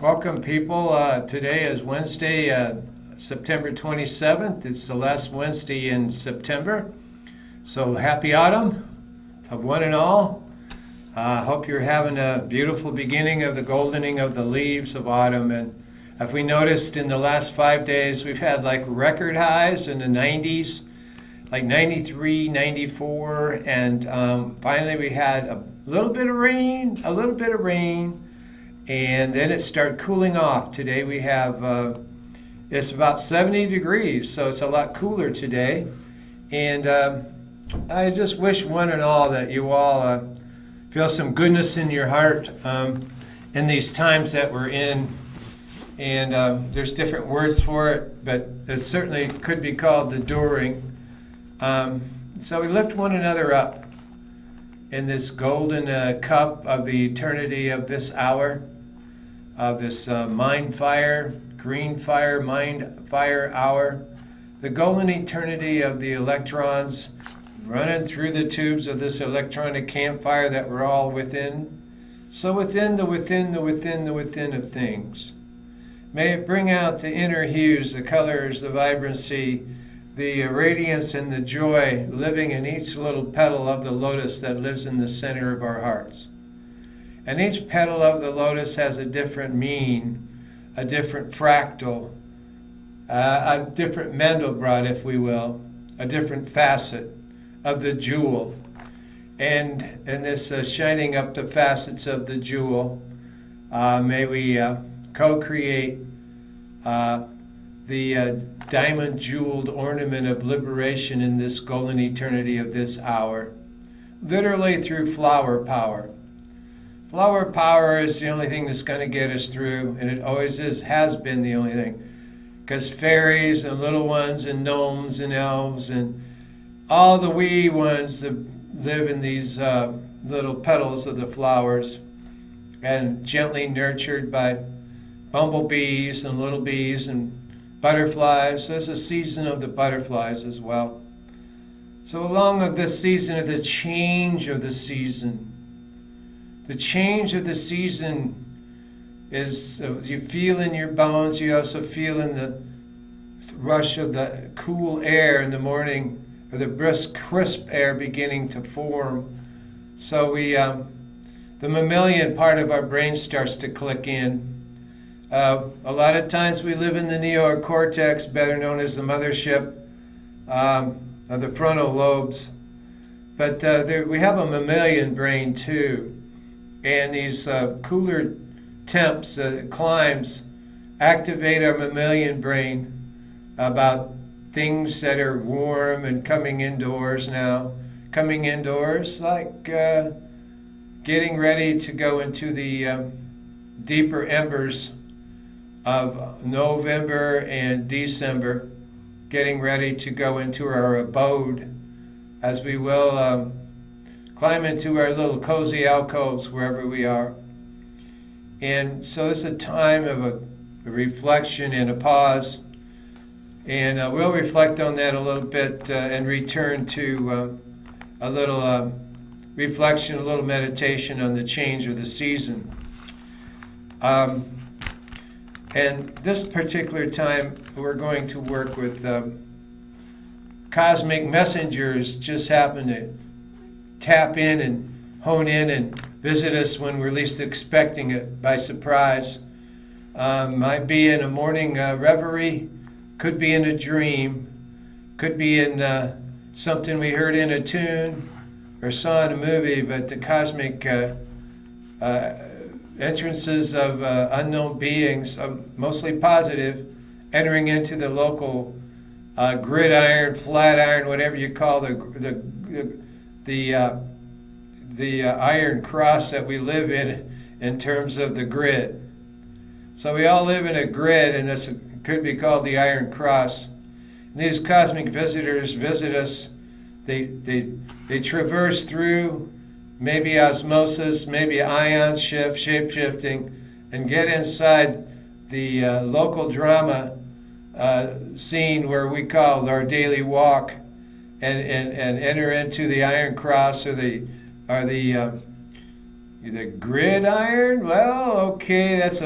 Welcome, people. Today is Wednesday, September 27th. It's the last Wednesday in September. So happy autumn to one and all. Hope you're having a beautiful beginning of the goldening of the leaves of autumn. And if we noticed in the last 5 days, we've had like record highs in the 90s, like 93, 94. And finally we had a little bit of rain, and then it started cooling off. Today we have, it's about 70 degrees, so it's a lot cooler today. And I just wish one and all that you all feel some goodness in your heart in these times that we're in. And there's different words for it, but it certainly could be called the during. So we lift one another up in this golden cup of the eternity of this hour, of this GreenFire mind fire hour, the golden eternity of the electrons running through the tubes of this electronic campfire that we're all within. So within the within of things. May it bring out the inner hues, the colors, the vibrancy, the radiance and the joy living in each little petal of the lotus that lives in the center of our hearts. And each petal of the lotus has a different mean, a different fractal, a different Mandelbrot, if we will, a different facet of the jewel. And in this shining up the facets of the jewel, may we co-create the diamond jeweled ornament of liberation in this golden eternity of this hour, literally through flower power. Flower power is the only thing that's going to get us through, and it always has been the only thing. Because fairies and little ones and gnomes and elves and all the wee ones that live in these little petals of the flowers and gently nurtured by bumblebees and little bees and butterflies. There's a season of the butterflies as well. So along with this season of the change of the season, the change of the season is, you feel in your bones, you also feel in the rush of the cool air in the morning, or the brisk, crisp air beginning to form. So we, the mammalian part of our brain starts to click in. A lot of times we live in the neocortex, better known as the mothership, of the frontal lobes. But we have a mammalian brain too. And these cooler temps, climes, activate our mammalian brain about things that are warm and coming indoors now. Coming indoors, like getting ready to go into the deeper embers of November and December, getting ready to go into our abode, as we will climb into our little cozy alcoves wherever we are. And so it's a time of a reflection and a pause. And we'll reflect on that a little bit and return to a little reflection, a little meditation on the change of the season. And this particular time, we're going to work with cosmic messengers. Just happen to tap in and hone in and visit us when we're least expecting it, by surprise. Might be in a morning reverie, could be in a dream, could be in something we heard in a tune or saw in a movie, but the cosmic entrances of unknown beings, mostly positive, entering into the local gridiron, flat iron, whatever you call the iron cross that we live in terms of the grid. So we all live in a grid, and it could be called the iron cross. And these cosmic visitors visit us. They traverse through, maybe osmosis, maybe ion shift, shape-shifting, and get inside the local drama scene where we call our daily walk, and enter into the iron cross or the The gridiron? Well, okay, that's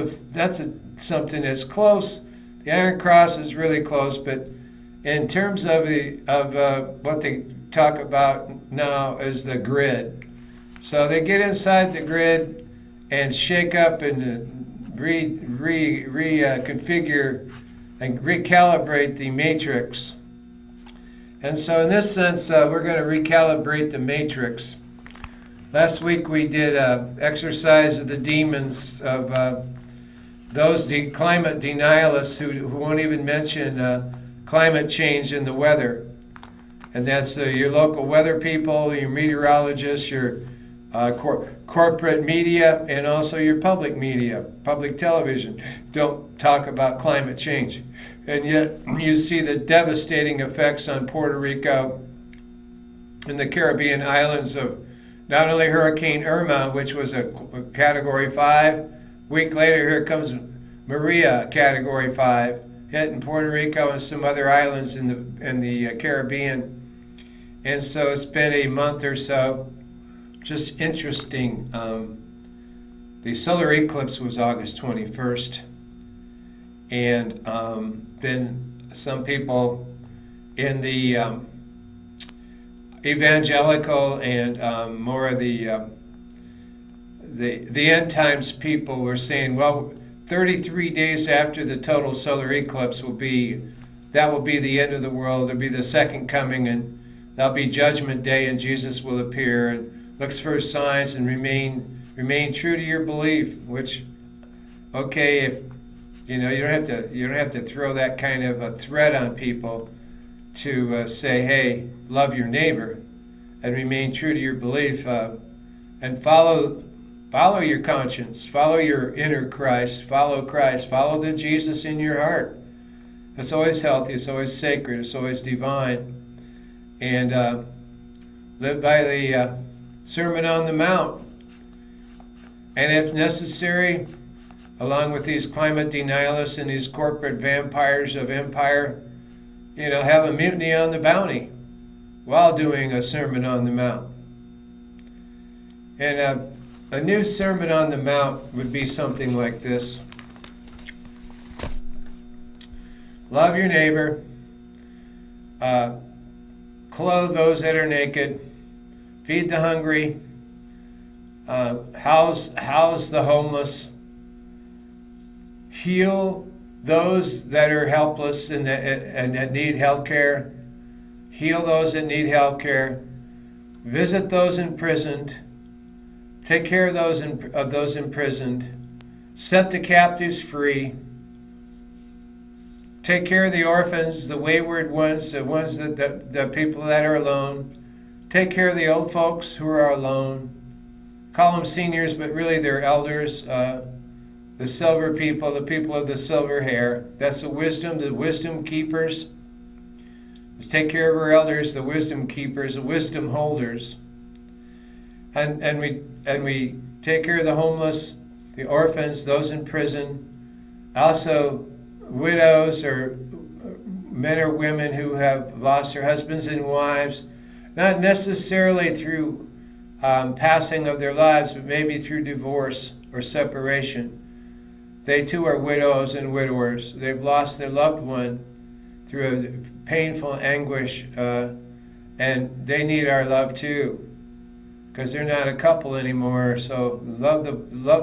something that's close. The Iron Cross is really close, but in terms of what they talk about now is the grid. So they get inside the grid and shake up and reconfigure and recalibrate the matrix. And so in this sense, we're going to recalibrate the matrix. Last week we did an exercise of the demons of those climate denialists who won't even mention climate change in the weather. And that's your local weather people, your meteorologists, your corporate media, and also your public media, public television. Don't talk about climate change. And yet you see the devastating effects on Puerto Rico and the Caribbean islands of not only Hurricane Irma, which was a Category 5. A week later, here comes Maria, Category 5, hitting Puerto Rico and some other islands in the Caribbean. And so it's been a month or so. Just interesting. The solar eclipse was August 21st. And then some people in the evangelical and more of the end times people were saying, well, 33 days after the total solar eclipse will be the end of the world. There'll be the second coming, and that'll be Judgment Day, and Jesus will appear, and looks for signs and remain true to your belief. Which, okay, if you don't have to throw that kind of a threat on people to say, hey, love your neighbor and remain true to your belief, and follow your conscience, follow your inner Christ, follow the Jesus in your heart. It's always healthy, it's always sacred, it's always divine. And live by the Sermon on the Mount. And if necessary, along with these climate denialists and these corporate vampires of empire, have a mutiny on the bounty while doing a Sermon on the Mount. And a new Sermon on the Mount would be something like this. Love your neighbor. Clothe those that are naked. Feed the hungry. House the homeless. Heal those that are helpless and that need health care. Heal those that need health care. Visit those imprisoned. Take care of those imprisoned. Set the captives free. Take care of the orphans, the wayward ones, the ones the people that are alone. Take care of the old folks who are alone. Call them seniors, but really they're elders. The silver people, the people of the silver hair. That's the wisdom keepers. Let's take care of our elders, the wisdom keepers, the wisdom holders. And we take care of the homeless, the orphans, those in prison. Also widows or men or women who have lost their husbands and wives, not necessarily through passing of their lives, but maybe through divorce or separation. They too are widows and widowers. They've lost their loved one through a painful anguish, and they need our love too, because they're not a couple anymore. So love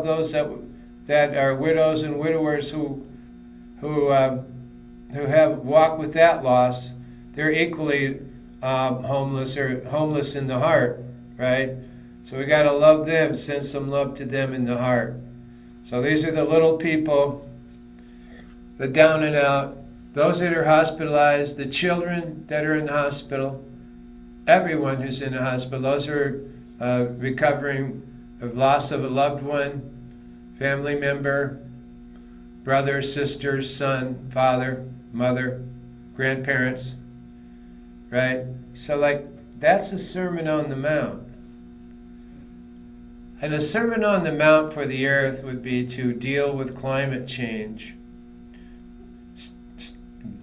those that are widows and widowers who have walked with that loss. They're equally homeless or homeless in the heart, right? So we got to love them, send some love to them in the heart. So these are the little people, the down and out, those that are hospitalized, the children that are in the hospital, everyone who's in the hospital. Those are recovering of loss of a loved one, family member, brother, sister, son, father, mother, grandparents, right? So that's a Sermon on the Mount. And a Sermon on the Mount for the earth would be to deal with climate change.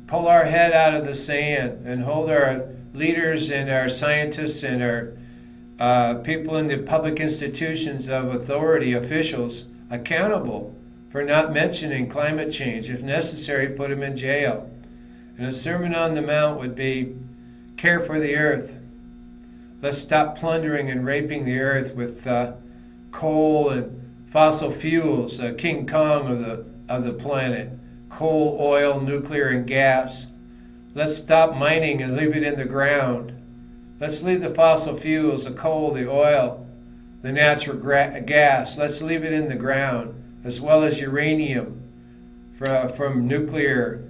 Pull our head out of the sand and hold our leaders and our scientists and our people in the public institutions of authority, officials, accountable for not mentioning climate change. If necessary, put them in jail. And a Sermon on the Mount would be, care for the earth. Let's stop plundering and raping the earth with coal and fossil fuels, King Kong of the planet. Coal, oil, nuclear, and gas. Let's stop mining and leave it in the ground. Let's leave the fossil fuels, the coal, the oil, the natural gas. Let's leave it in the ground, as well as uranium from nuclear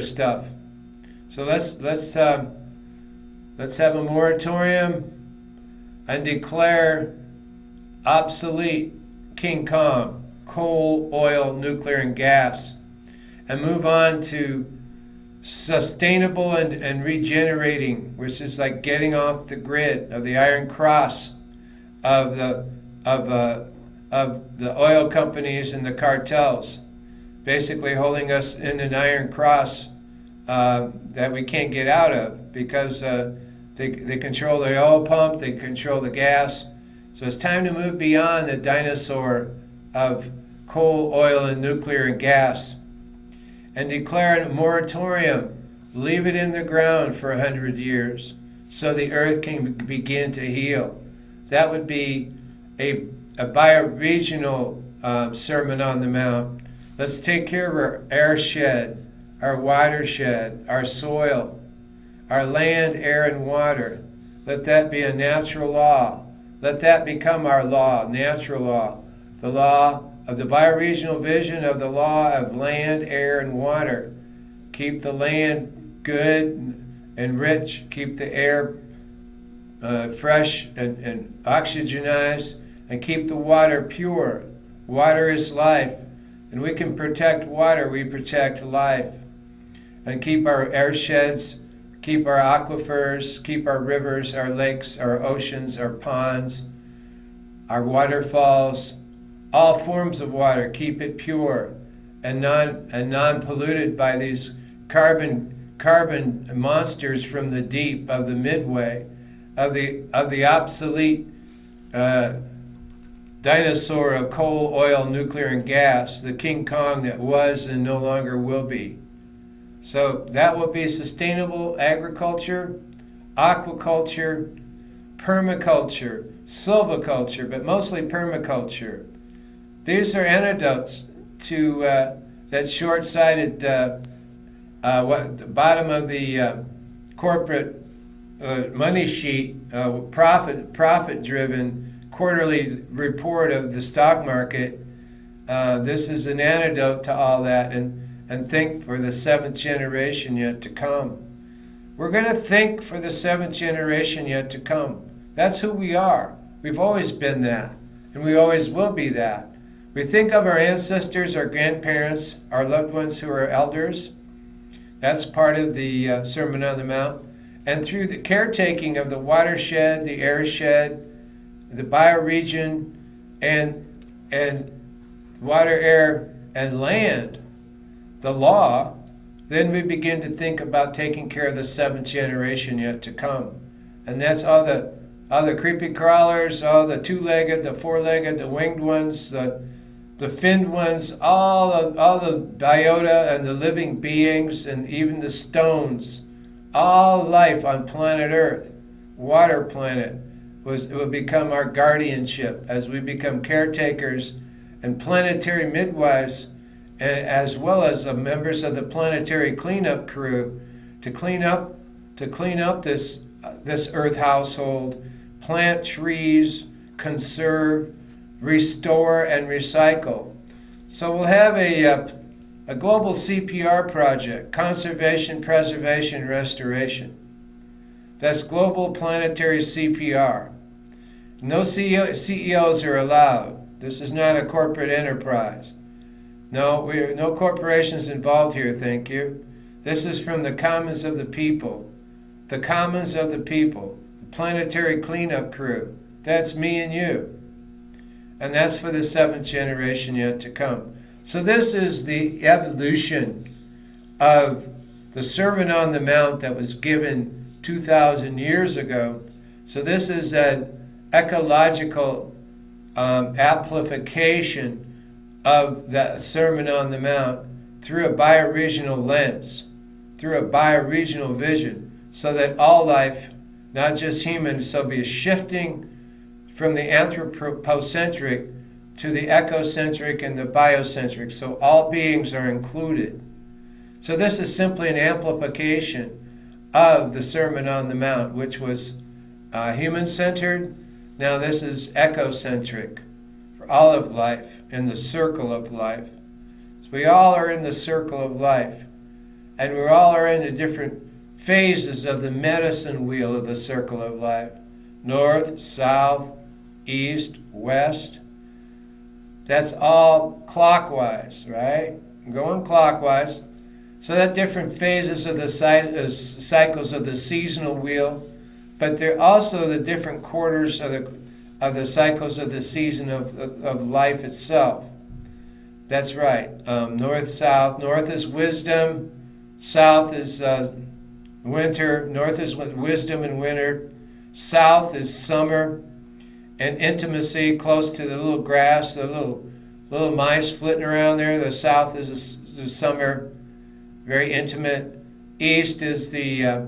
stuff. So let's have a moratorium and declare obsolete King Kong, coal, oil, nuclear, and gas, and move on to sustainable and regenerating, which is like getting off the grid of the iron cross of the oil companies and the cartels, basically holding us in an iron cross that we can't get out of because they control the oil pump, they control the gas. So it's time to move beyond the dinosaur of coal, oil, and nuclear and gas, and declare a moratorium. Leave it in the ground for 100 years so the earth can begin to heal. That would be a bioregional Sermon on the Mount. Let's take care of our airshed, our watershed, our soil, our land, air, and water. Let that be a natural law. Let that become our law, natural law. The law of the bioregional vision of the law of land, air, and water. Keep the land good and rich. Keep the air fresh and oxygenized. And keep the water pure. Water is life. And we can protect water, we protect life. And keep our airsheds, keep our aquifers, keep our rivers, our lakes, our oceans, our ponds, our waterfalls, all forms of water, keep it pure and non-polluted by these carbon monsters from the deep of the midway, of the obsolete dinosaur of coal, oil, nuclear, and gas, the King Kong that was and no longer will be. So that will be sustainable agriculture, aquaculture, permaculture, silviculture, but mostly permaculture. These are antidotes to that short-sighted, bottom of the corporate money sheet, profit-driven quarterly report of the stock market. This is an antidote to all that, and think for the seventh generation yet to come. We're going to think for the seventh generation yet to come. That's who we are. We've always been that, and we always will be that. We think of our ancestors, our grandparents, our loved ones who are elders. That's part of the Sermon on the Mount. And through the caretaking of the watershed, the airshed, the bioregion, and water, air, and land, the law, then we begin to think about taking care of the seventh generation yet to come. And that's all the creepy crawlers, all the two-legged, the four-legged, the winged ones, the finned ones, all the biota and the living beings, and even the stones, all life on planet Earth, water planet, will become our guardianship as we become caretakers and planetary midwives, as well as members of the planetary cleanup crew, to clean up this Earth household, plant trees, conserve, restore, and recycle. So we'll have a global CPR project, conservation, preservation, restoration. That's global planetary CPR. No CEOs are allowed. This is not a corporate enterprise. No corporations involved here, thank you. This is from the commons of the people. The commons of the people. The planetary cleanup crew. That's me and you. And that's for the seventh generation yet to come. So this is the evolution of the Sermon on the Mount that was given 2,000 years ago. So this is an ecological amplification of the Sermon on the Mount through a bioregional lens, through a bioregional vision, so that all life, not just human, so be a shifting from the anthropocentric to the ecocentric and the biocentric, so all beings are included. So this is simply an amplification of the Sermon on the Mount, which was human-centered. Now this is ecocentric for all of life, in the circle of life. So we all are in the circle of life, and we all are in the different phases of the medicine wheel of the circle of life. North, south, east, west. That's all clockwise, right? Going clockwise. So that different phases of the cycles of the seasonal wheel, but they're also the different quarters of the cycles of the season of life itself. That's right. North, south. North is wisdom. South is winter. North is wisdom and winter. South is summer and intimacy, close to the little grass, the little mice flitting around there. The south is the summer, very intimate. East is the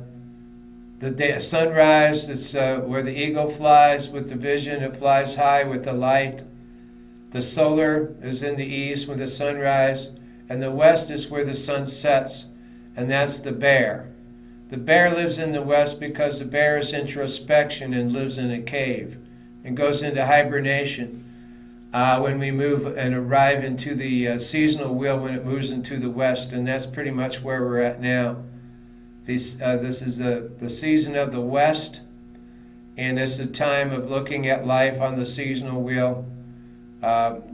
day, sunrise. It's where the eagle flies with the vision. It flies high with the light. The solar is in the east with the sunrise, and the west is where the sun sets, and that's the bear. The bear lives in the west because the bear is introspection and lives in a cave and goes into hibernation when we move and arrive into the seasonal wheel when it moves into the west, and that's pretty much where we're at now. This is the season of the west, and it's a time of looking at life on the seasonal wheel,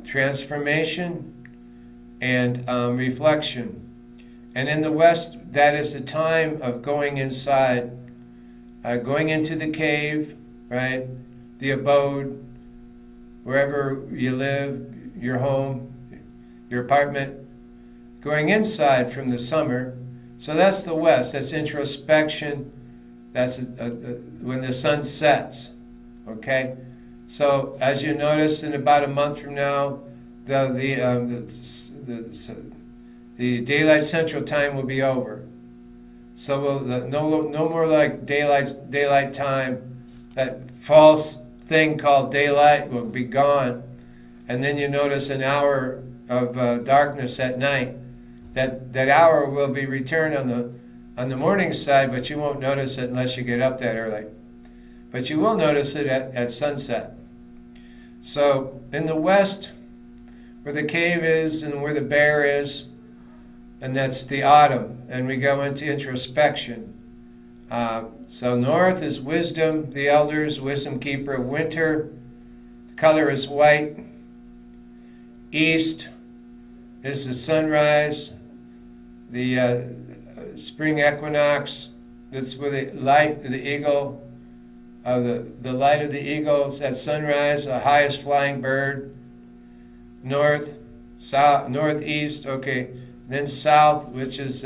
transformation and reflection. And in the west, that is the time of going inside, going into the cave, right? The abode, wherever you live, your home, your apartment, going inside from the summer. So that's the west. That's introspection. That's when the sun sets. Okay. So as you notice, in about a month from now, the daylight central time will be over. So no more like daylight time. That false thing called daylight will be gone, and then you notice an hour of darkness at night. That hour will be returned on the morning side, but you won't notice it unless you get up that early. But you will notice it at sunset. So in the west, where the cave is and where the bear is, and that's the autumn, and we go into introspection. So north is wisdom, the elders, wisdom keeper. Winter, the color is white. East is the sunrise, the spring equinox. That's where the light of the eagle, the light of the eagle is at sunrise, the highest flying bird. North, south, northeast, okay. Then south, which is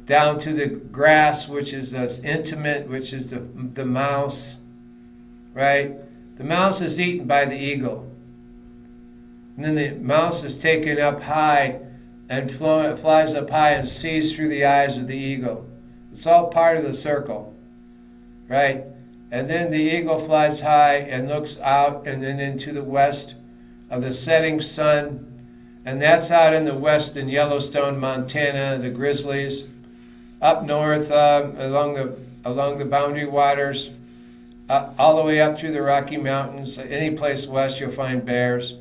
down to the grass, which is intimate, which is the mouse, right? The mouse is eaten by the eagle. And then the mouse is taken up high and flies up high and sees through the eyes of the eagle. It's all part of the circle, right? And then the eagle flies high and looks out and then into the west of the setting sun. And that's out in the west in Yellowstone, Montana, the grizzlies. Up north along the boundary waters, all the way up through the Rocky Mountains. Any place west you'll find bears.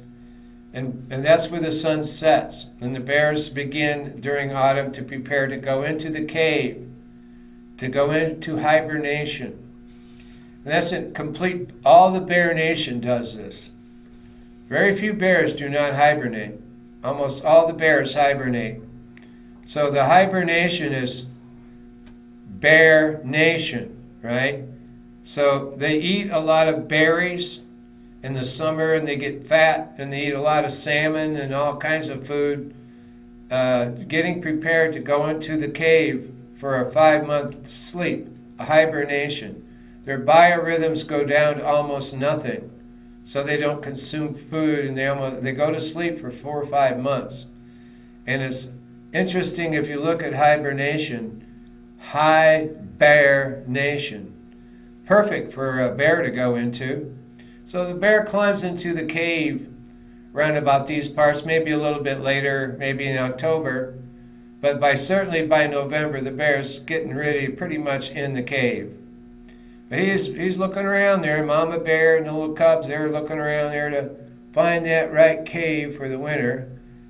And that's where the sun sets. And the bears begin during autumn to prepare to go into the cave, to go into hibernation. And that's a complete, all the bear nation does this. Very few bears do not hibernate. Almost all the bears hibernate. So the hibernation is bear nation, right? So they eat a lot of berries in the summer, and they get fat, and they eat a lot of salmon and all kinds of food, getting prepared to go into the cave for a 5-month sleep hibernation. Their biorhythms go down to almost nothing, so they don't consume food, and they go to sleep for 4 or 5 months. And it's interesting if you look at hibernation, hibernation, perfect for a bear to go into. So the bear climbs into the cave around about these parts, maybe a little bit later, maybe in October, but certainly by November, the bear's getting ready, pretty much in the cave. But he's looking around there. Mama bear and the little cubs, they're looking around there to find that right cave for the winter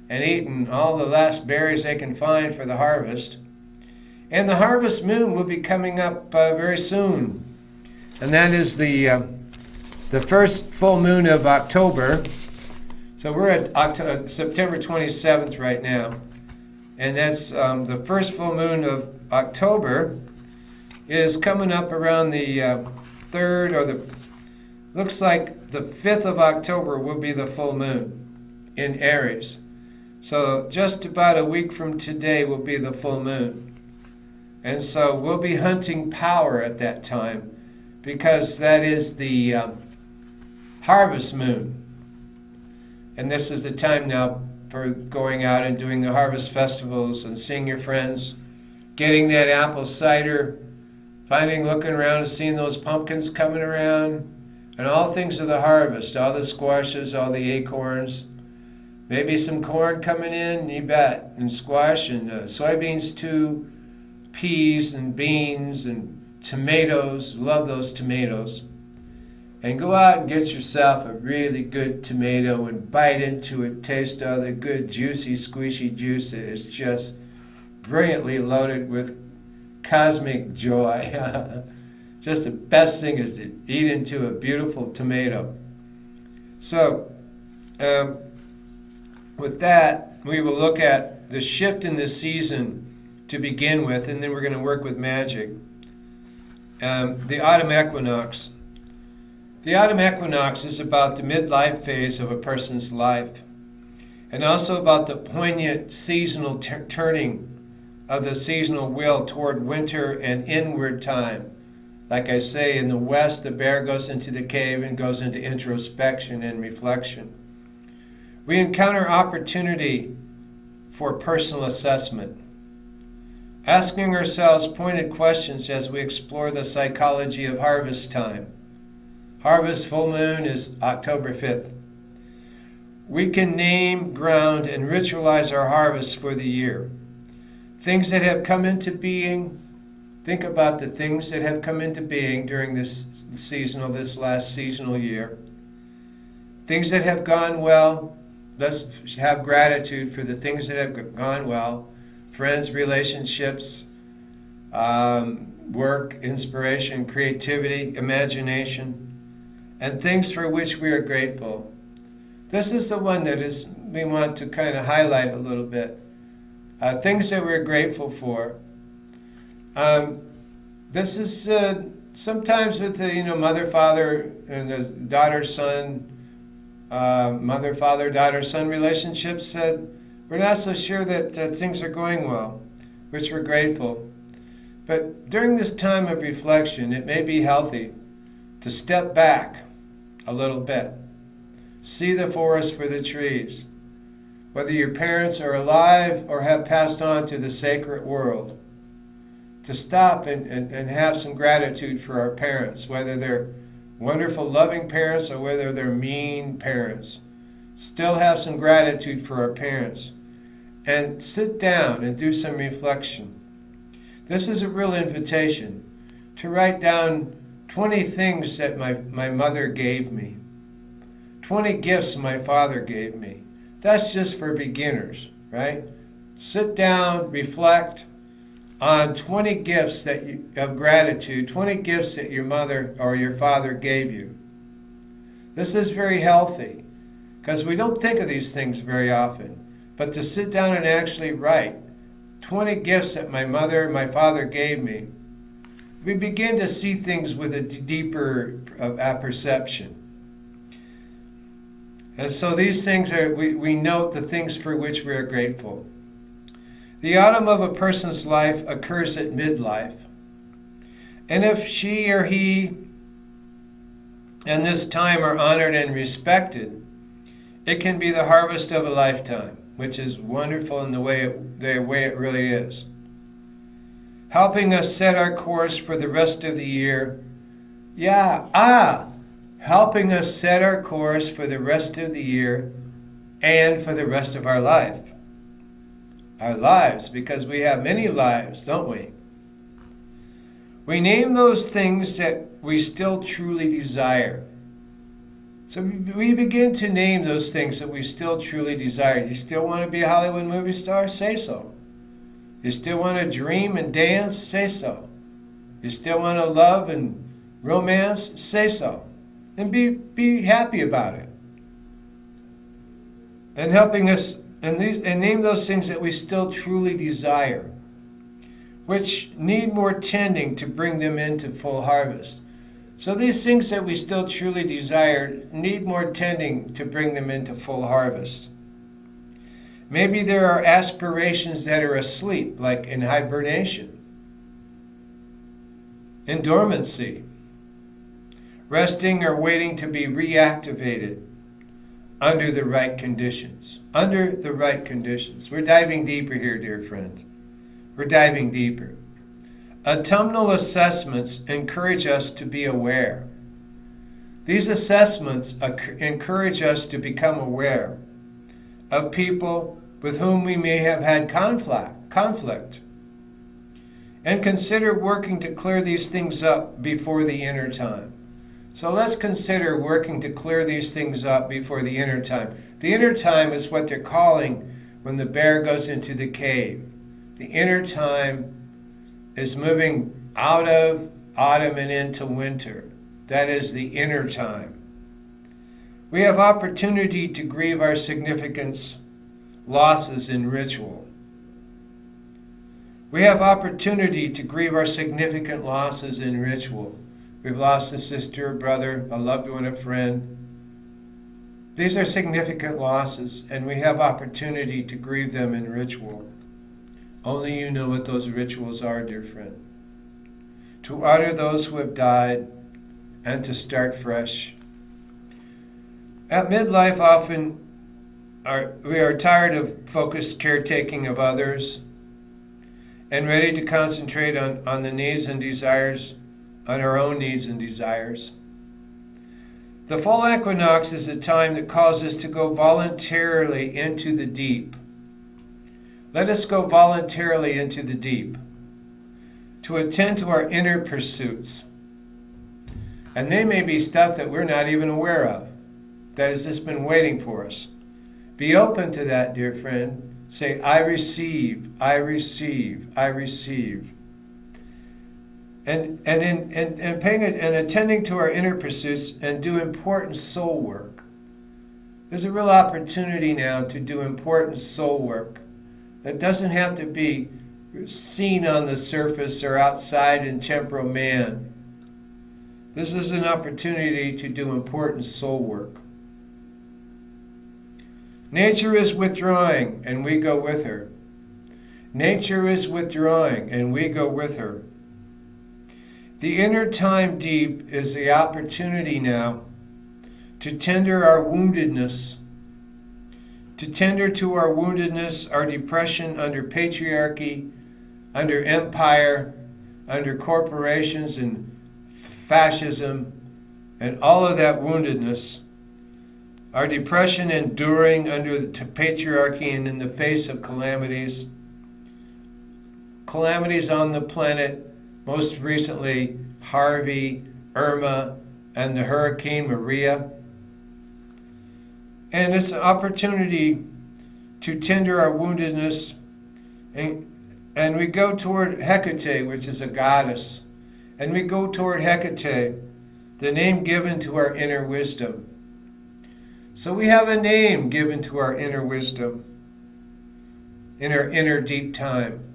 and eating all the last berries they can find for the harvest. And the harvest moon will be coming up very soon, and that is the first full moon of October. So we're at September 27th right now, and that's the first full moon of October is coming up around the 3rd, or looks like the 5th of October will be the full moon in Aries. So just about a week from today will be the full moon. And so we'll be hunting power at that time, because that is the harvest moon. And this is the time now for going out and doing the harvest festivals and seeing your friends, getting that apple cider, looking around and seeing those pumpkins coming around, and all things of the harvest, all the squashes, all the acorns, maybe some corn coming in, you bet, and squash, and soybeans too, peas and beans and tomatoes, love those tomatoes. And go out and get yourself a really good tomato and bite into it, taste all the good juicy, squishy juice that is just brilliantly loaded with cosmic joy. Just the best thing is to eat into a beautiful tomato. So, with that, we will look at the shift in this season to begin with, and then we're going to work with magic. The autumn equinox. The autumn equinox is about the midlife phase of a person's life, and also about the poignant seasonal turning of the seasonal wheel toward winter and inward time. Like I say, in the West, the bear goes into the cave and goes into introspection and reflection. We encounter opportunity for personal assessment, asking ourselves pointed questions as we explore the psychology of harvest time. Harvest full moon is October 5th. We can name, ground, and ritualize our harvest for the year. Things that have come into being. Think about the things that have come into being during this last seasonal year. Things that have gone well. Let's have gratitude for the things that have gone well. Friends, relationships, work, inspiration, creativity, imagination, and things for which we are grateful. This is the one that we want to kind of highlight a little bit. Things that we're grateful for. This is sometimes with the mother, father, and the daughter, son, mother, father, daughter, son relationships. We're not so sure that things are going well, which we're grateful. But during this time of reflection, it may be healthy to step back a little bit. See the forest for the trees. Whether your parents are alive or have passed on to the sacred world, to stop and have some gratitude for our parents, whether they're wonderful, loving parents or whether they're mean parents. Still have some gratitude for our parents. And sit down and do some reflection. This is a real invitation to write down 20 things that my mother gave me, 20 gifts my father gave me. That's just for beginners, right? Sit down, reflect on 20 gifts of gratitude, 20 gifts that your mother or your father gave you. This is very healthy because we don't think of these things very often. But to sit down and actually write 20 gifts that my mother and my father gave me, we begin to see things with a deeper perception. And so these things we note the things for which we are grateful. The autumn of a person's life occurs at midlife. And if she or he in this time are honored and respected, it can be the harvest of a lifetime, which is wonderful in the way it really is. Helping us set our course for the rest of the year. Helping us set our course for the rest of the year and for the rest of our life. Our lives, because we have many lives, don't we? We name those things that we still truly desire. So we begin to name those things that we still truly desire. You still want to be a Hollywood movie star? Say so. You still want to dream and dance? Say so. You still want to love and romance? Say so. And be happy about it. And helping us and name those things that we still truly desire, which need more tending to bring them into full harvest. So these things that we still truly desire need more tending to bring them into full harvest. Maybe there are aspirations that are asleep, like in hibernation, in dormancy, resting or waiting to be reactivated under the right conditions. Under the right conditions. We're diving deeper here, dear friends. We're diving deeper. Autumnal assessments encourage us to be aware. These assessments encourage us to become aware of people with whom we may have had conflict, and consider working to clear these things up before the inner time. So let's consider working to clear these things up before the inner time. The inner time is what they're calling when the bear goes into the cave. The inner time is moving out of autumn and into winter. That is the inner time. We have opportunity to grieve our significance losses in ritual. We have opportunity to grieve our significant losses in ritual. We've lost a sister, a brother, a loved one, a friend. These are significant losses, and we have opportunity to grieve them in ritual. Only you know what those rituals are, dear friend. To honor those who have died and to start fresh. At midlife, often we are tired of focused caretaking of others and ready to concentrate on the needs and desires, on our own needs and desires. The fall equinox is a time that calls us to go voluntarily into the deep. Let us go voluntarily into the deep, to attend to our inner pursuits. And they may be stuff that we're not even aware of, that has just been waiting for us. Be open to that, dear friend. Say, I receive, I receive, I receive. And paying it and attending to our inner pursuits and do important soul work. There's a real opportunity now to do important soul work. It doesn't have to be seen on the surface or outside in temporal man. This is an opportunity to do important soul work. Nature is withdrawing, and we go with her. Nature is withdrawing, and we go with her. The inner time deep is the opportunity now to tender our woundedness, to tender to our woundedness, our depression under patriarchy, under empire, under corporations and fascism, and all of that woundedness, our depression enduring under the patriarchy and in the face of calamities on the planet, most recently Harvey, Irma, and the Hurricane Maria. And it's an opportunity to tender our woundedness, and we go toward Hecate, which is a goddess, and we go toward Hecate, the name given to our inner wisdom. So we have a name given to our inner wisdom, in our inner deep time.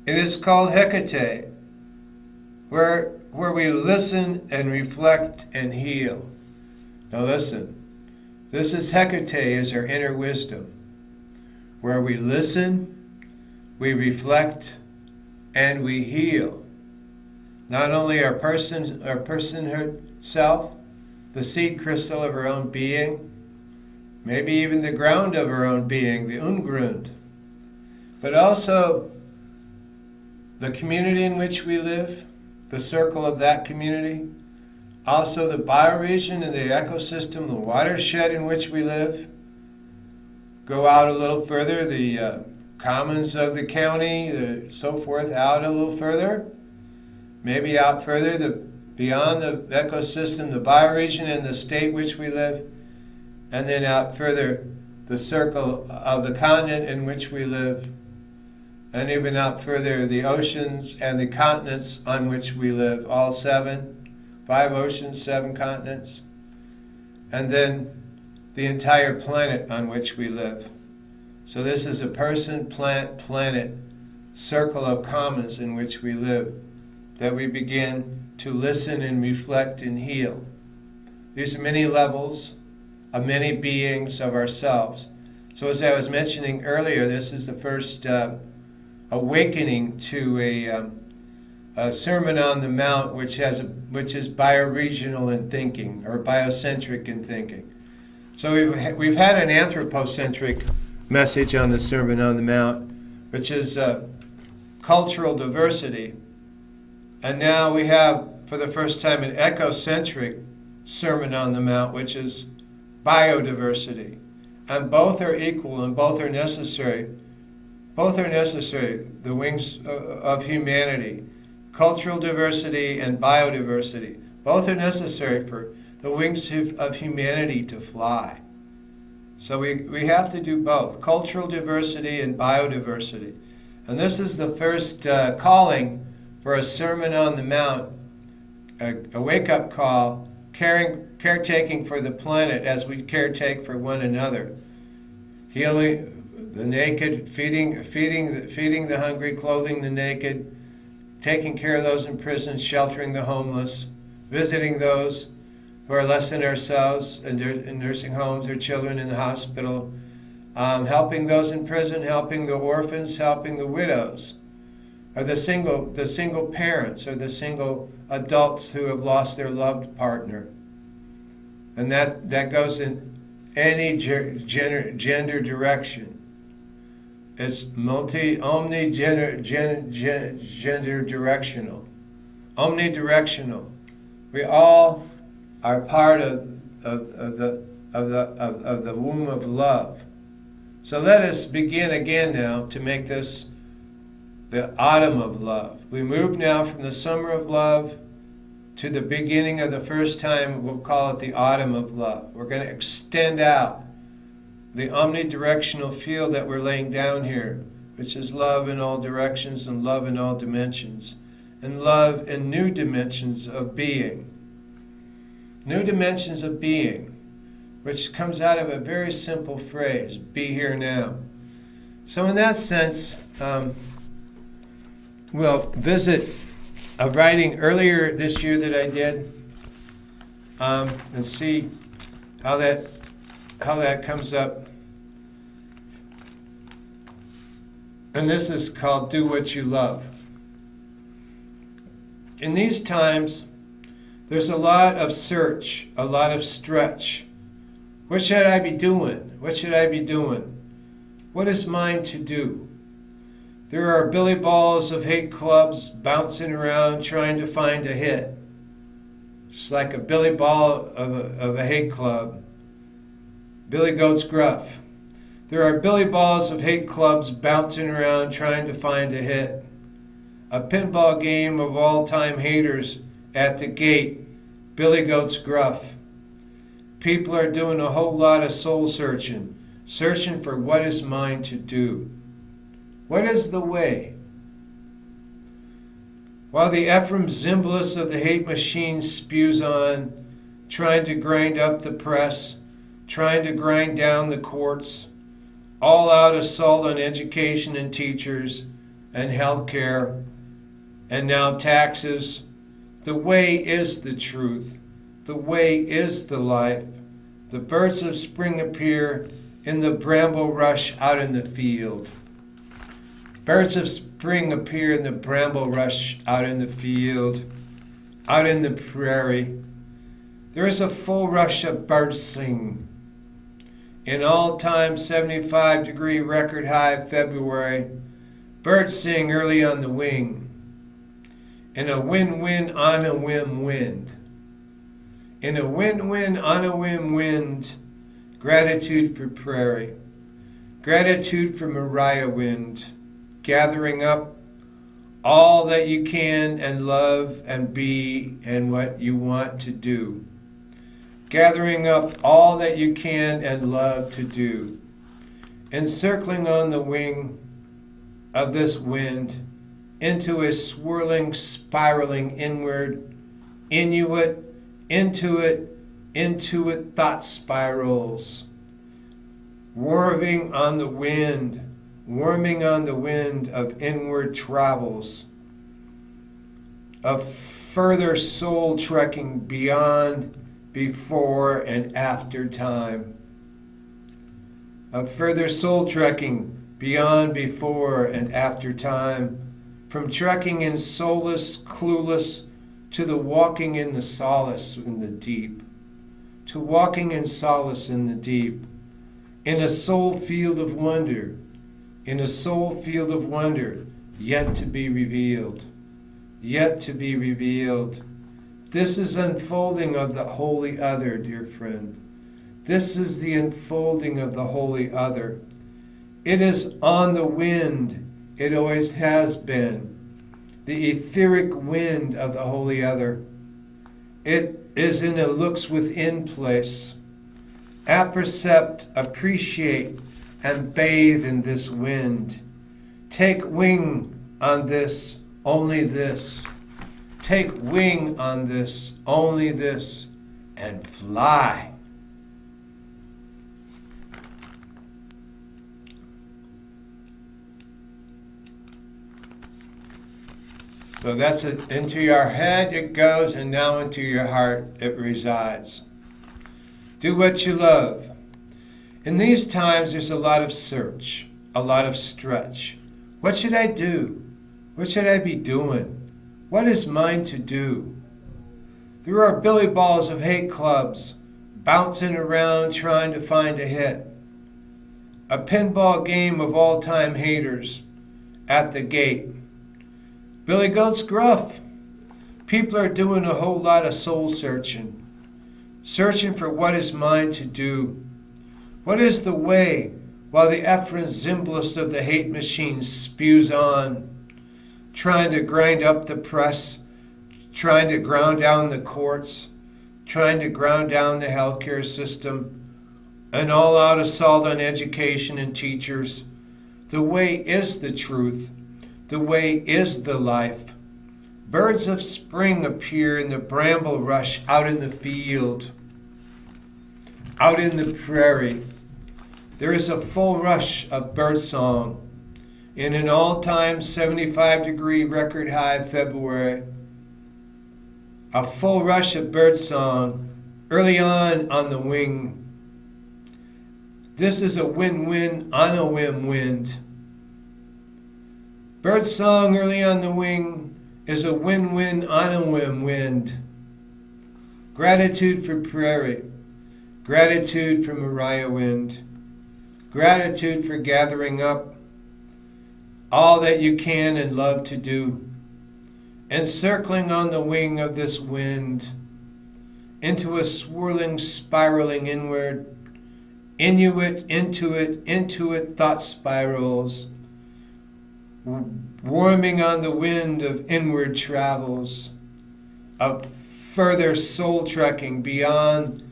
It is called Hecate, where we listen and reflect and heal. Now listen, this is Hecate as our inner wisdom, where we listen, we reflect, and we heal. Not only our personhood self, the seed crystal of our own being, maybe even the ground of our own being, the Ungrund, but also the community in which we live, the circle of that community, also the bioregion and the ecosystem, the watershed in which we live. Go out a little further, the commons of the county, so forth, out a little further. Maybe out further, beyond the ecosystem, the bioregion and the state which we live. And then out further, the circle of the continent in which we live. And even out further, the oceans and the continents on which we live, all 5 oceans, 7 continents. And then the entire planet on which we live. So this is a person, plant, planet, circle of commons in which we live, that we begin to listen and reflect and heal. These are many levels of many beings of ourselves. So as I was mentioning earlier, this is the first awakening to a Sermon on the Mount, which is bioregional in thinking, or biocentric in thinking. So we've had an anthropocentric message on the Sermon on the Mount, which is cultural diversity, and now we have, for the first time, an ecocentric Sermon on the Mount, which is biodiversity, and both are equal and both are necessary. Both are necessary, the wings of humanity. Cultural diversity and biodiversity. Both are necessary for the wings of humanity to fly. So we have to do both, cultural diversity and biodiversity. And this is the first calling for a Sermon on the Mount, a wake-up call, caretaking for the planet as we caretake for one another. Healing the naked, feeding the hungry, clothing the naked, taking care of those in prison, sheltering the homeless, visiting those who are less than ourselves in nursing homes or children in the hospital, helping those in prison, helping the orphans, helping the widows, or the single parents, or the single adults who have lost their loved partner. And that goes in any gender direction. It's omni-gender directional. Omnidirectional. We all are part of the womb of love. So let us begin again now to make this the autumn of love. We move now from the summer of love to the beginning of the first time. We'll call it the autumn of love. We're going to extend out the omnidirectional field that we're laying down here, which is love in all directions and love in all dimensions, and love in new dimensions of being. New dimensions of being, which comes out of a very simple phrase, be here now. So in that sense, we'll visit a writing earlier this year that I did, and see how that comes up. And this is called Do What You Love. In these times, there's a lot of search, a lot of stretch. What should I be doing? What should I be doing? What is mine to do? There are billy balls of hate clubs bouncing around trying to find a hit. Just like a billy ball of a hate club. Billy Goat's gruff. There are billy balls of hate clubs bouncing around trying to find a hit. A pinball game of all-time haters at the gate. Billy Goat's gruff. People are doing a whole lot of soul searching for what is mine to do. What is the way? While the Ephraim Zimbalist of the hate machine spews on, trying to grind up the press, trying to grind down the courts, all-out assault on education and teachers and health care, and now taxes, the way is the truth. The way is the life. The birds of spring appear in the bramble rush out in the field. Birds of spring appear in the bramble rush out in the field, out in the prairie. There is a full rush of birds sing. In all-time 75-degree record high February, birds sing early on the wing. In a win-win on a whim wind. In a win-win on a whim wind, gratitude for prairie. Gratitude for Mariah wind, gathering up all that you can and love and be and what you want to do. Gathering up all that you can and love to do. Encircling on the wing of this wind into a swirling, spiraling inward, Inuit, into it thought spirals. Warming on the wind of inward travels, of further soul trekking beyond, before, and after time. Of further soul trekking beyond, before, and after time. From trekking in soulless, clueless, to the walking in the solace in the deep. To walking in solace in the deep. In a soul field of wonder. In a soul field of wonder, yet to be revealed. Yet to be revealed. This is unfolding of the holy other, dear friend. This is the unfolding of the holy other. It is on the wind. It always has been. The etheric wind of the holy other. It is in a looks within place. Appercept, appreciate, and bathe in this wind. Take wing on this, only this. Take wing on this, only this, and fly. So that's it. Into your head it goes, and now into your heart it resides. Do what you love. In these times there's a lot of search, a lot of stretch. What should I do? What should I be doing? What is mine to do? There are billy balls of hate clubs bouncing around trying to find a hit. A pinball game of all-time haters at the gate. Billy Goat's gruff. People are doing a whole lot of soul searching. Searching for what is mine to do. What is the way while the effron's zimbalist of the hate machine spews on, trying to grind up the press, trying to ground down the courts, trying to ground down the healthcare system, an all-out assault on education and teachers. The way is the truth. The way is the life. Birds of spring appear in the bramble rush out in the field, out in the prairie. There is a full rush of birdsong in an all-time 75-degree record high February. A full rush of birdsong early on the wing. This is a win-win on a whim wind. Birdsong early on the wing is a win-win on a whim wind. Gratitude for prairie. Gratitude for Mariah wind. Gratitude for gathering up all that you can and love to do. Encircling on the wing of this wind into a swirling, spiraling inward. Inuit, into it thought spirals. Warming on the wind of inward travels, of further soul trekking beyond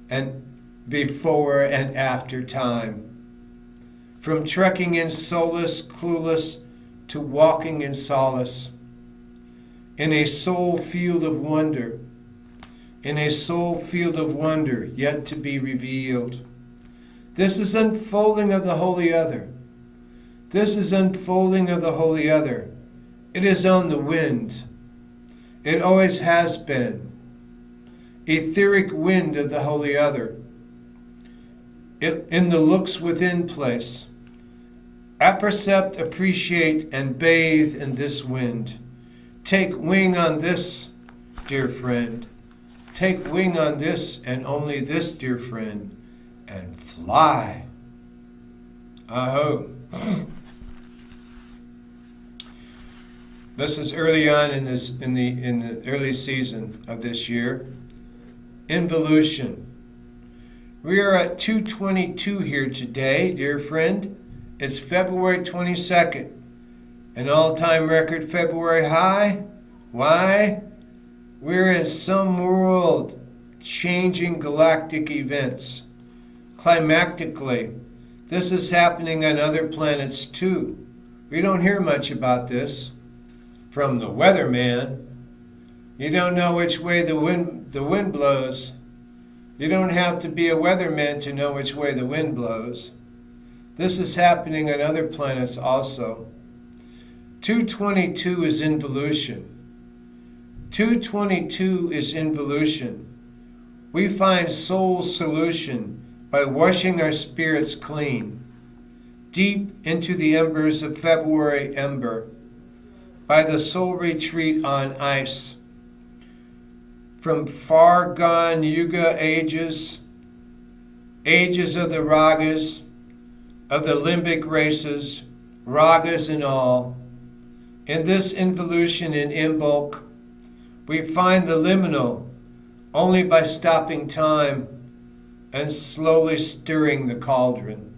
and before and after time. From trekking in soulless, clueless, to walking in solace. In a soul field of wonder, in a soul field of wonder yet to be revealed. This is unfolding of the holy other. This is unfolding of the holy other. It is on the wind. It always has been. Etheric wind of the holy other. In the looks within place. Appercept, appreciate, and bathe in this wind. Take wing on this, dear friend. Take wing on this and only this, dear friend, and fly. Aho. This is early on in the early season of this year. Involution. We are at 2:22 here today, dear friend. It's February 22nd, an all-time record February high. Why? We're in some world-changing galactic events. Climactically, this is happening on other planets too. We don't hear much about this from the weatherman. You don't know which way the wind blows. You don't have to be a weatherman to know which way the wind blows. This is happening on other planets also. 222 is involution. 222 is involution. We find soul solution by washing our spirits clean, deep into the embers of February ember, by the soul retreat on ice. From far gone yuga ages, ages of the ragas, of the limbic races, ragas and all. In this involution in Imbolc, we find the liminal only by stopping time and slowly stirring the cauldron.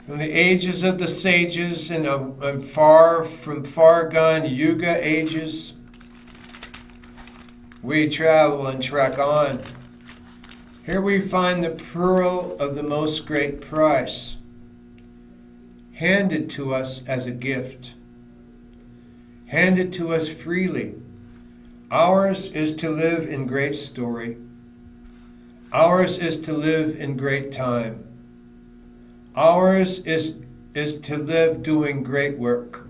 From the ages of the sages and from far gone yuga ages, we travel and trek on. Here we find the pearl of the most great price, handed to us as a gift, handed to us freely. Ours is to live in great story. Ours is to live in great time. Ours is to live doing great work.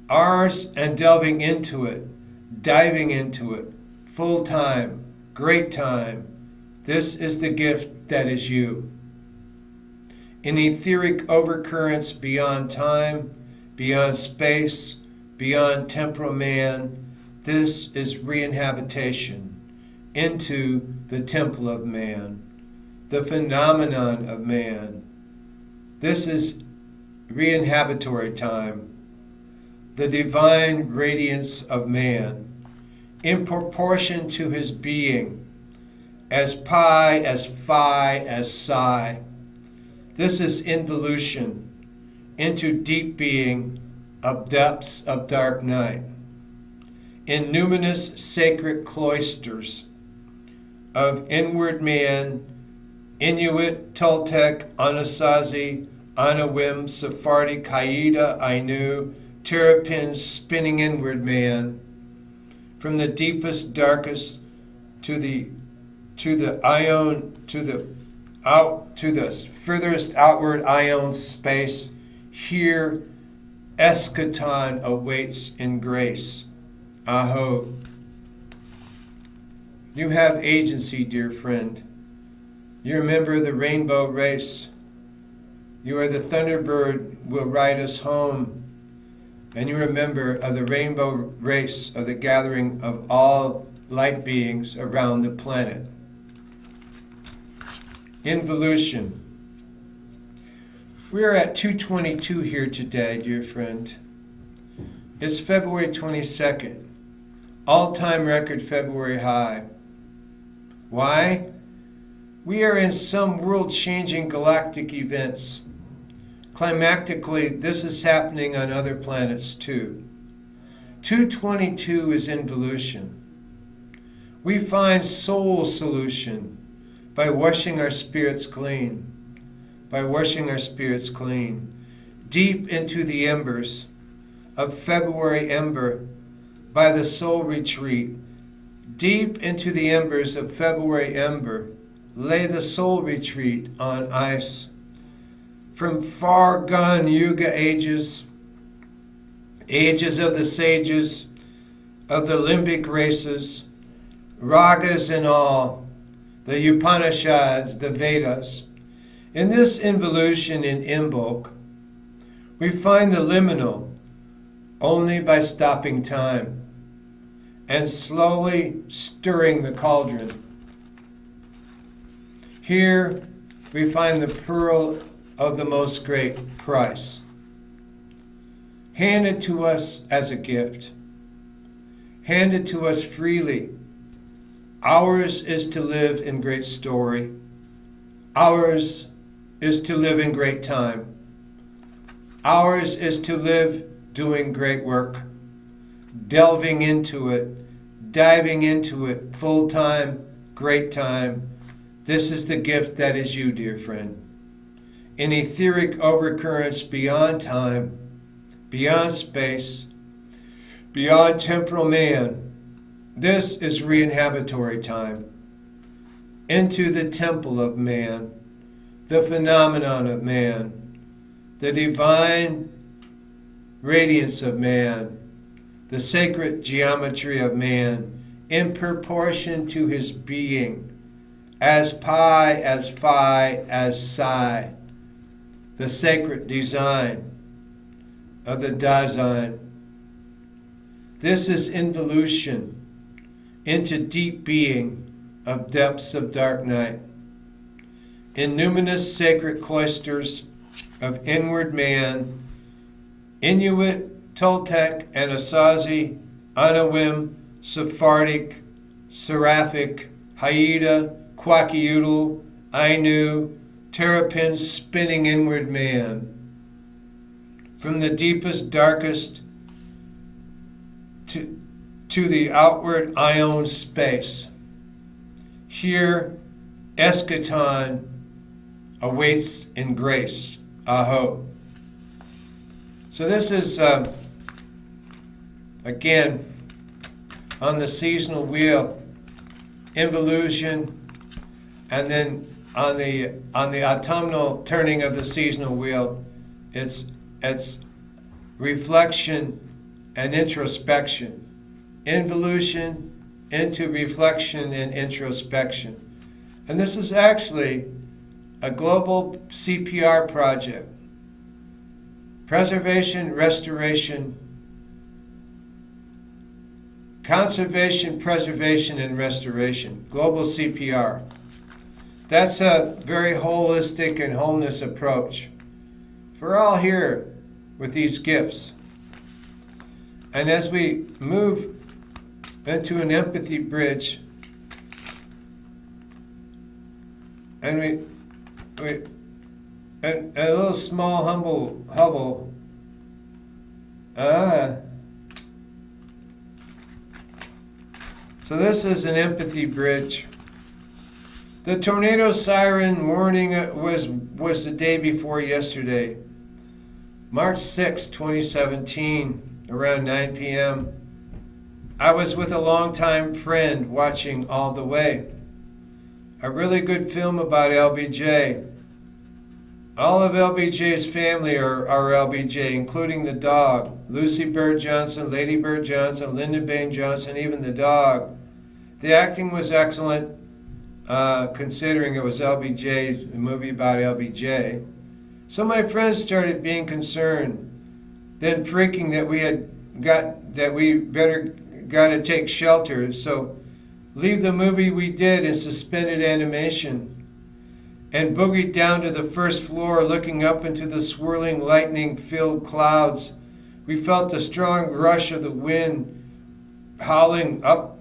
Ours and delving into it, diving into it, full time, great time. This is the gift that is you. In etheric overcurrents beyond time, beyond space, beyond temporal man, this is re-inhabitation into the temple of man, the phenomenon of man. This is re-inhabitory time, the divine radiance of man, in proportion to his being, as pi, as phi, as psi. This is involution into deep being of depths of dark night, in numinous sacred cloisters of inward man, Inuit, Toltec, Anasazi, Anawim, Sephardic, Haida, Ainu, Terrapins, spinning inward man, from the deepest, darkest to the ion, to the furthest outward ion space. Here, eschaton awaits in grace. Aho. You have agency, dear friend. You're a member of the rainbow race. You are the thunderbird will ride us home. And you're a member of the rainbow race of the gathering of all light beings around the planet. Involution. We are at 222 here today, dear friend. It's February 22nd, all-time record February high. Why? We are in some world-changing galactic events. Climactically, this is happening on other planets too. 222 is involution. We find soul solution by washing our spirits clean, deep into the embers of February ember, by the soul retreat, deep into the embers of February ember, lay the soul retreat on ice. From far gone yuga ages, ages of the sages, of the limbic races, ragas and all, the Upanishads, the Vedas, In this involution in Imbolc, we find the liminal only by stopping time and slowly stirring the cauldron. Here we find the pearl of the most great price, handed to us as a gift, handed to us freely. Ours is to live in great story. Ours is to live in great time. Ours is to live doing great work, delving into it, diving into it, full time, great time. This is the gift that is you, dear friend. In etheric overcurrents beyond time, beyond space, beyond temporal man, this is re-inhabitory time. Into the temple of man, the phenomenon of man, the divine radiance of man, the sacred geometry of man, in proportion to his being, as pi, as phi, as psi, the sacred design of the Dasein. This is involution into deep being of depths of dark night. In numinous sacred cloisters of inward man, Inuit, Toltec, Anasazi, Anawim, Sephardic, Seraphic, Haida, Kwakiutl, Ainu, Terrapin spinning inward man. From the deepest, darkest to the outward ion space. Here, eschaton awaits in grace. Aho. So this is, again, on the seasonal wheel, involution, and then on the autumnal turning of the seasonal wheel, it's reflection and introspection. Involution into reflection and introspection. And this is actually a global CPR project. Preservation, restoration, conservation, preservation, and restoration. Global CPR. That's a very holistic and wholeness approach. We're all here with these gifts. And as we move into an empathy bridge, and a little small humble hovel. So this is an empathy bridge. The tornado siren warning was the day before yesterday, March 6, 2017, around 9 p.m. I was with a longtime friend watching All the Way, a really good film about LBJ. All of LBJ's family are LBJ, including the dog, Lucy Bird Johnson, Lady Bird Johnson, Linda Bain Johnson, even the dog. The acting was excellent, considering it was LBJ, a movie about LBJ. So my friends started being concerned, then freaking that we better got to take shelter. So leave the movie we did in suspended animation and boogied down to the first floor, looking up into the swirling lightning-filled clouds. We felt the strong rush of the wind howling up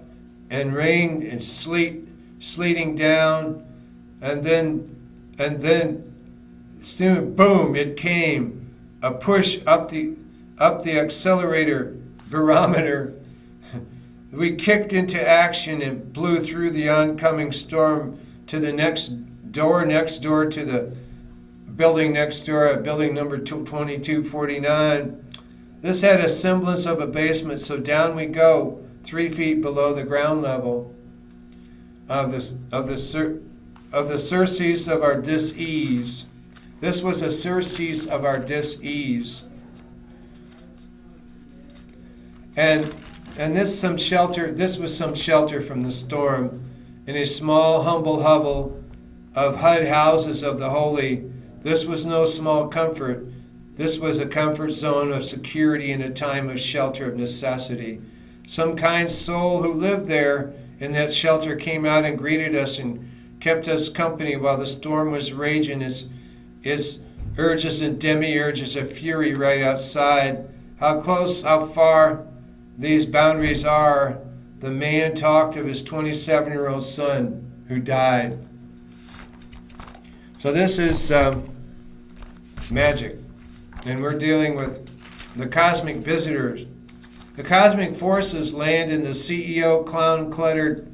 and rain and sleeting down, and then soon, boom, it came. A push up the accelerator barometer. We kicked into action and blew through the oncoming storm to the next door to the building next door, building number 2249. This had a semblance of a basement, so down we go, 3 feet below the ground level of the surcease of our dis-ease. This was a surcease of our dis-ease. And this was some shelter from the storm in a small, humble hovel of HUD houses of the holy. This was no small comfort. This was a comfort zone of security in a time of shelter of necessity. Some kind soul who lived there in that shelter came out and greeted us and kept us company while the storm was raging, its urges and demiurges of fury right outside. How close, how far these boundaries are. The man talked of his 27-year-old son who died. So this is magic. And we're dealing with the cosmic visitors. The cosmic forces land in the CEO clown-cluttered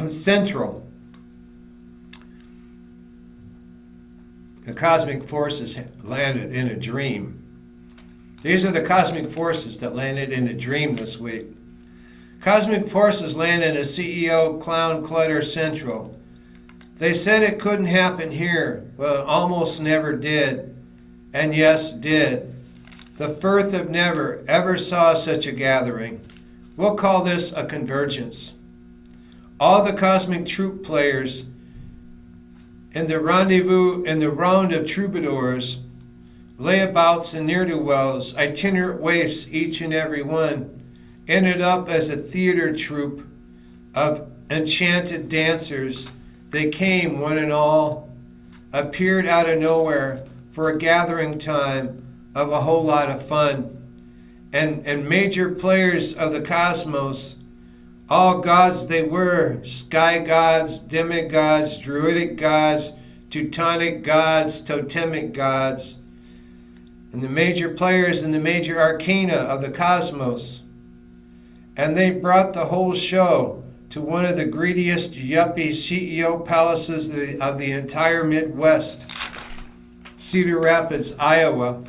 central. The cosmic forces landed in a dream. These are the cosmic forces that landed in a dream this week. Cosmic forces land in a CEO clown clutter central. They said it couldn't happen here. Well, it almost never did. And yes, did. The Firth of never ever saw such a gathering. We'll call this a convergence. All the cosmic troupe players in the rendezvous in the round of troubadours, layabouts and ne'er-do-wells, itinerant waifs, each and every one, ended up as a theater troupe of enchanted dancers. They came, one and all, appeared out of nowhere for a gathering time of a whole lot of fun. And major players of the cosmos, all gods they were, sky gods, demigods, druidic gods, Teutonic gods, totemic gods, and the major players in the major arcana of the cosmos. And they brought the whole show to one of the greediest yuppie CEO palaces of the entire Midwest, Cedar Rapids, Iowa,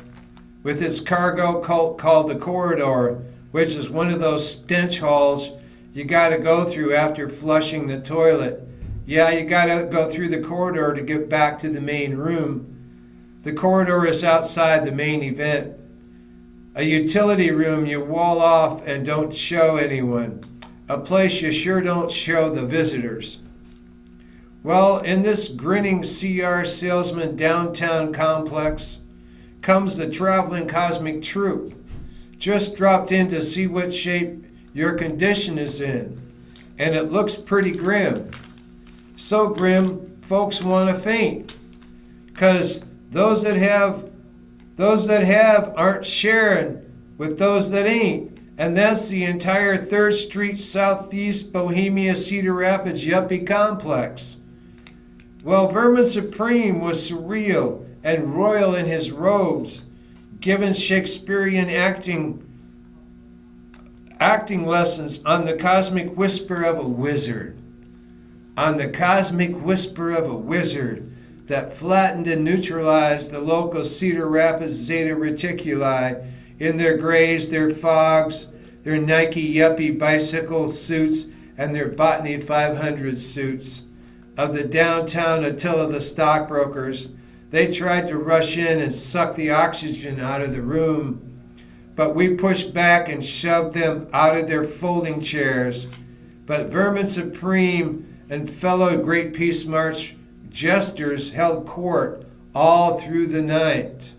with its cargo cult called the Corridor, which is one of those stench halls you got to go through after flushing the toilet. Yeah, you got to go through the corridor to get back to the main room. The corridor is outside the main event. A utility room you wall off and don't show anyone. A place you sure don't show the visitors. Well, in this grinning CR salesman downtown complex comes the traveling cosmic troupe. Just dropped in to see what shape your condition is in. And it looks pretty grim. So grim, folks want to faint. Because those that have aren't sharing with those that ain't. And that's the entire 3rd Street Southeast Bohemia Cedar Rapids yuppie complex. Well, Vermin Supreme was surreal and royal in his robes, given Shakespearean acting lessons on the cosmic whisper of a wizard. On the cosmic whisper of a wizard that flattened and neutralized the local Cedar Rapids Zeta Reticuli in their grays, their fogs, their Nike yuppie bicycle suits, and their Botany 500 suits. Of the downtown Attila the stockbrokers, they tried to rush in and suck the oxygen out of the room, but we pushed back and shoved them out of their folding chairs. But Vermin Supreme and fellow Great Peace March jesters held court all through the night.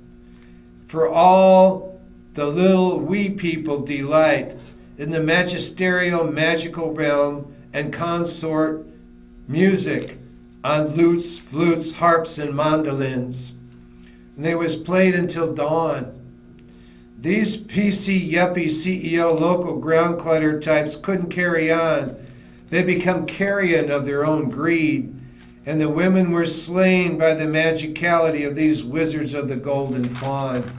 For all the little wee people delight in the magisterial magical realm and consort music on lutes, flutes, harps, and mandolins. And they was played until dawn. These PC yuppie CEO local ground clutter types couldn't carry on. They become carrion of their own greed, and the women were slain by the magicality of these wizards of the golden fawn.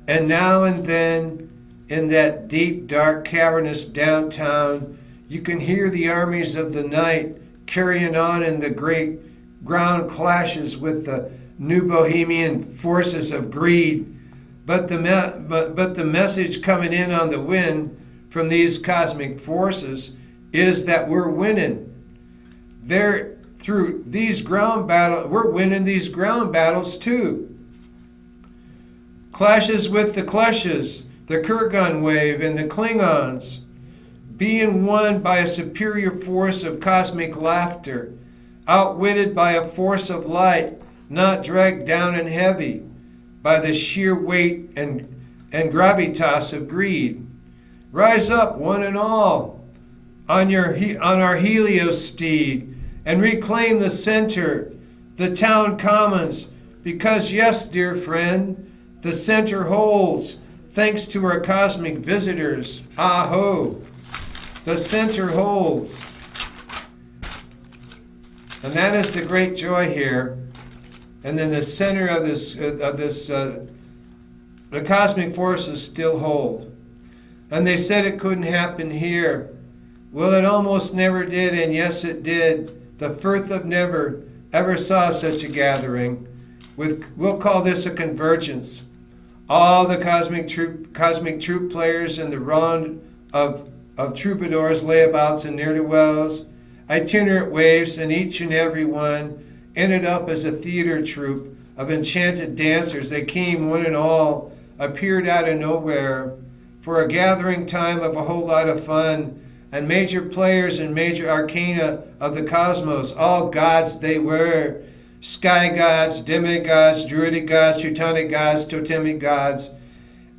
And now and then, in that deep, dark, cavernous downtown, you can hear the armies of the night carrying on in the great ground clashes with the new Bohemian forces of greed. But the message coming in on the wind from these cosmic forces is that we're winning. Through these ground battles, we're winning these ground battles too. Clashes with the Kleshes, the Kurgan wave, and the Klingons. being won by a superior force of cosmic laughter, outwitted by a force of light, not dragged down and heavy by the sheer weight and gravitas of greed. Rise up, one and all, on our Helios steed, and reclaim the center, the town commons, because yes, dear friend, the center holds, thanks to our cosmic visitors. Aho! The center holds. And that is the great joy here. And then the center of the cosmic forces still hold. And they said it couldn't happen here. Well, it almost never did, and yes, it did. The Firth of Never ever saw such a gathering. We'll call this a convergence. All the cosmic troop players and the round of troubadours, layabouts, and ne'er-do-wells, itinerant waifs, and each and every one ended up as a theater troupe of enchanted dancers. They came, one and all, appeared out of nowhere for a gathering time of a whole lot of fun, and major players and major arcana of the cosmos, all gods they were, sky gods, demigods, druidic gods, teutonic gods, totemic gods,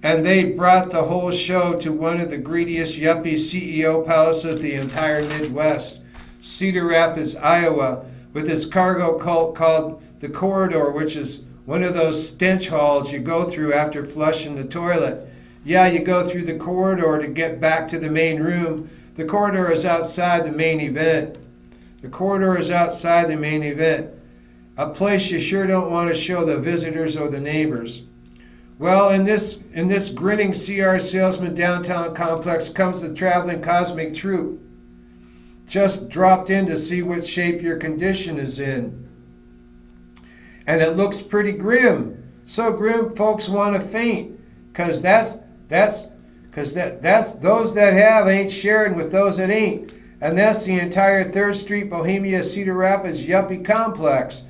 and they brought the whole show to one of the greediest yuppie CEO palaces of the entire Midwest, Cedar Rapids, Iowa, with its cargo cult called the Corridor, which is one of those stench halls you go through after flushing the toilet. Yeah, you go through the corridor to get back to the main room. The corridor is outside the main event. The corridor is outside the main event. A place you sure don't want to show the visitors or the neighbors. Well, in this grinning CR salesman downtown complex comes the traveling cosmic troupe. Just dropped in to see what shape your condition is in. And it looks pretty grim. So grim folks want to faint, because that's those that have ain't sharing with those that ain't. And that's the entire 3rd Street Bohemia Cedar Rapids yuppie complex.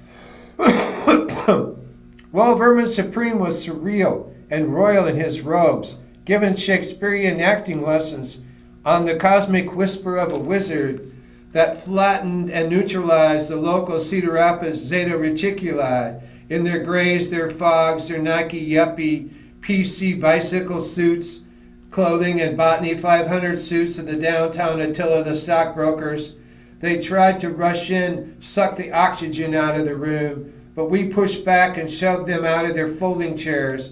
Well, Vermin Supreme was surreal and royal in his robes, giving Shakespearean acting lessons on the cosmic whisper of a wizard that flattened and neutralized the local Cedar Rapids Zeta Reticuli in their grays, their fogs, their Nike yuppie PC bicycle suits, clothing, and Botany 500 suits of the downtown Attila the stockbrokers. They tried to rush in, suck the oxygen out of the room, but we pushed back and shoved them out of their folding chairs.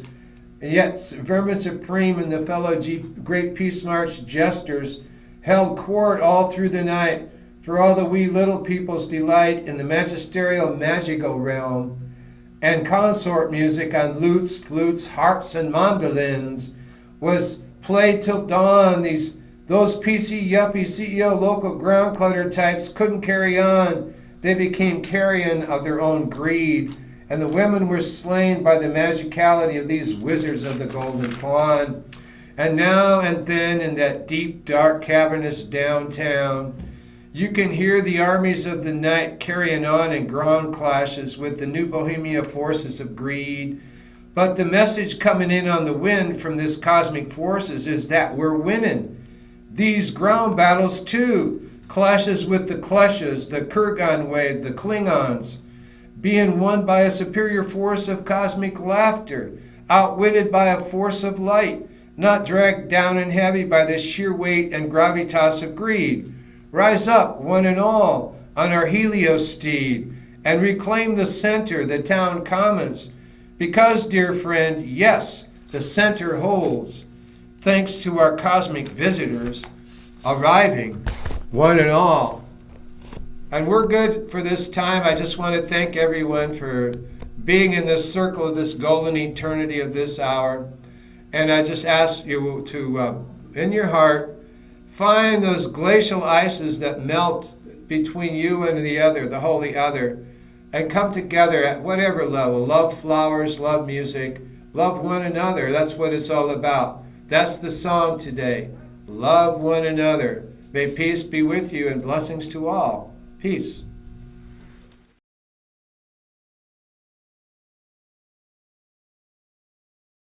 And yet Vermin Supreme and the fellow Great Peace March jesters held court all through the night for all the wee little people's delight in the magisterial magical realm, and consort music on lutes, flutes, harps, and mandolins was played till dawn. Those PC yuppie CEO local ground clutter types couldn't carry on. They became carrion of their own greed, and the women were slain by the magicality of these wizards of the Golden Fawn. And now and then in that deep, dark, cavernous downtown, you can hear the armies of the night carrying on in ground clashes with the new Bohemia forces of greed. But the message coming in on the wind from this cosmic forces is that we're winning these ground battles too. Clashes with the Kleshas, the Kurgan wave, the Klingons, being won by a superior force of cosmic laughter, outwitted by a force of light, not dragged down and heavy by the sheer weight and gravitas of greed. Rise up, one and all, on our Helios steed, and reclaim the center, the town commons. Because, dear friend, yes, the center holds, thanks to our cosmic visitors arriving, one and all. And we're good for this time. I just want to thank everyone for being in this circle of this golden eternity of this hour. And I just ask you to, in your heart, find those glacial ices that melt between you and the other, the holy other, and come together at whatever level. Love flowers, love music, love one another. That's what it's all about. That's the song today. Love one another. May peace be with you and blessings to all. Peace.